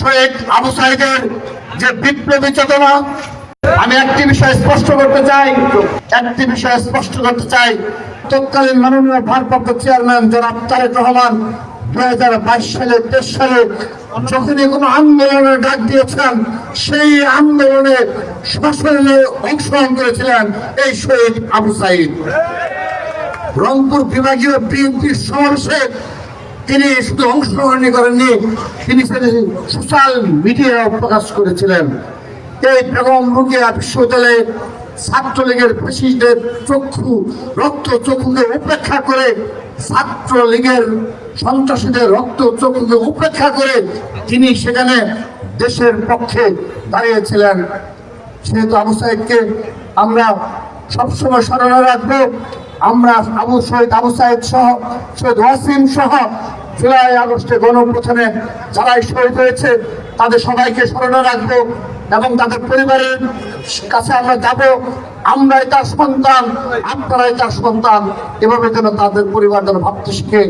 শহীদ আবু সাইদের যে বিপ্লবী চেতনা, আমি একটি বিষয় স্পষ্ট করতে চাই, তৎকালীন মাননীয় ভারপ্রাপ্ত চেয়ারম্যান জনাব তারেক রহমান 2022 সালে 23 সালে যখনই কোনো আন্দোলনের ডাক দিয়েছেন, সেই আন্দোলনে সশরীরে অংশগ্রহণ করেছিলেন এই শহীদ আবু সাইদ। রংপুর বিভাগীয় বিএনপির সমাবেশে তিনি শুধু অংশগ্রহণই করেননি, তিনি সোশ্যাল মিডিয়ায় প্রকাশ করেছিলেন। এই বেগম রোকেয়া বিশ্ববিদ্যালয়ে ছাত্রলীগের প্রেসিডেন্টের চক্ষুকে উপেক্ষা করে, ছাত্রলীগের সন্ত্রাসীদের চক্ষুকে উপেক্ষা করে তিনি সেখানে দেশের পক্ষে দাঁড়িয়েছিলেন। সেহেতু আবু সাইদকে আমরা সবসময় স্মরণে রাখবো। আমরা শহীদ আবু সাইদ সহ, শহীদ ওয়াসিম সহ জুলাই আগস্টে গণঅভ্যুত্থানে যারাই শহীদ হয়েছে তাদের সবাইকে স্মরণে রাখবো এবং তাদের পরিবারের কাছে আমরা যাব। আমরাই তার সন্তান, আপনারাই তার সন্তান, এভাবে যেন তাদের পরিবার যেন ভাবতে শিখে।